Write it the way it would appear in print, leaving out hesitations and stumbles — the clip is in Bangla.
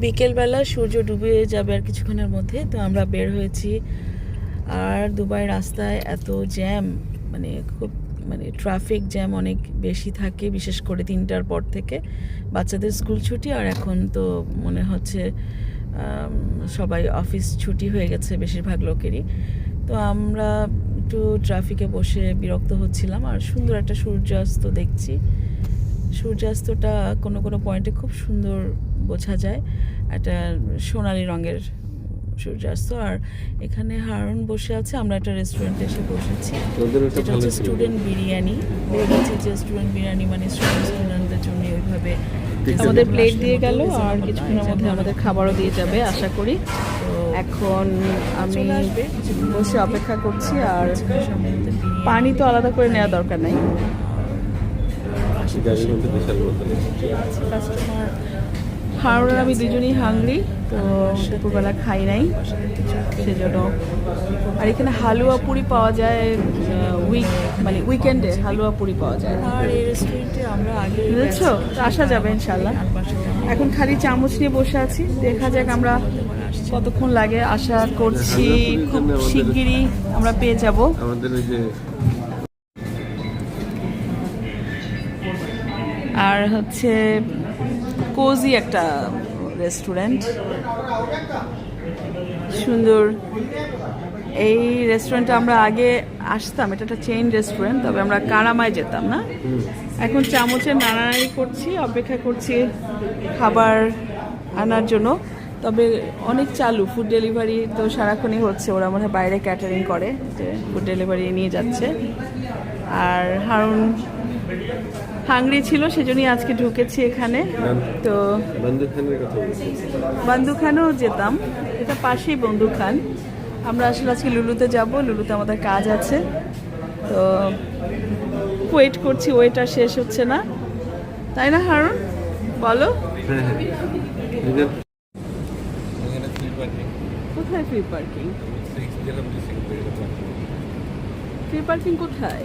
বিকেলবেলা সূর্য ডুবে যাবে আর কিছুক্ষণের মধ্যে, তো আমরা বের হয়েছি। আর দুবাই রাস্তায় এত জ্যাম, মানে খুব ট্রাফিক জ্যাম অনেক বেশি থাকে, বিশেষ করে 3টার পর থেকে। বাচ্চাদের স্কুল ছুটি, আর এখন তো মনে হচ্ছে সবাই অফিস ছুটি হয়ে গেছে বেশিরভাগ লোকেরই। তো আমরা একটু ট্রাফিকে বসে বিরক্ত হচ্ছিলাম, আর সুন্দর একটা সূর্যাস্ত দেখছি। সূর্যাস্তটা কোনো কোনো পয়েন্টে খুব সুন্দর বোঝা যায়, একটা সোনালি রঙের সূর্যাস্ত। আর এখানে হারুন বসে আছে, আমরা একটা রেস্টুরেন্টে এসে বসেছি, যেটা হচ্ছে স্টুডেন্ট বিরিয়ানি। বলেছি যে স্টুডেন্ট বিরিয়ানি মানে স্টুডেন্টদের জন্য ওইভাবে আমাদের প্লেট দিয়ে গেল, আর কিছুক্ষণের মধ্যে আমাদের খাবারও দিয়ে যাবে আশা করি। তো এখন আমি বসে অপেক্ষা করছি, আর পানি তো আলাদা করে নেওয়া দরকার নাই। হারুন আর আমি দুজনেই হাংরি, তো দুপুরবেলা খাই নাই সেজন্য। আর এখানে হালুয়া পুরি পাওয়া যায়, উইকেন্ডে হালুয়া পুরি পাওয়া যায়। আর এই রেস্টুরেন্টে আমরা আগে বুঝেছো, তো আসা যাবে ইনশাল্লাহ। এখন খালি চামচ নিয়ে বসে আছি, দেখা যাক আমরা কতক্ষণ লাগে। আশা করছি খুব শিগগিরই আমরা পেয়ে যাব। আমাদের ওই যে আর হচ্ছে কোজি একটা রেস্টুরেন্ট, সুন্দর। এই রেস্টুরেন্টে আমরা আগে আসতাম, এটা একটা চেইন রেস্টুরেন্ট, তবে আমরা কারামায় যেতাম না। এখন চামচে নাড়ানাড়ি করছি, অপেক্ষা করছি খাবার আনার জন্য। তবে অনেক চালু, ফুড ডেলিভারি তো সারাক্ষণই হচ্ছে। ওরা মনে হয় বাইরে ক্যাটারিং করে, যে ফুড ডেলিভারি নিয়ে যাচ্ছে। আর হারুন হাংরি ছিল, সেজন্যই আজকে ঢুকেছি এখানে। তো বন্দুখানেও যেতাম, এটা পাশেই বন্দুখান। আমরা আসলে আজকে লুলুতে যাব, লুলুতে আমাদের কাজ আছে, তো ওয়েট করছি। ওয়েট আর শেষ হচ্ছে না, তাই না হারুন? বলো কোথায় ফ্রি পার্কিং? ফ্রি পার্কিং কোথায়?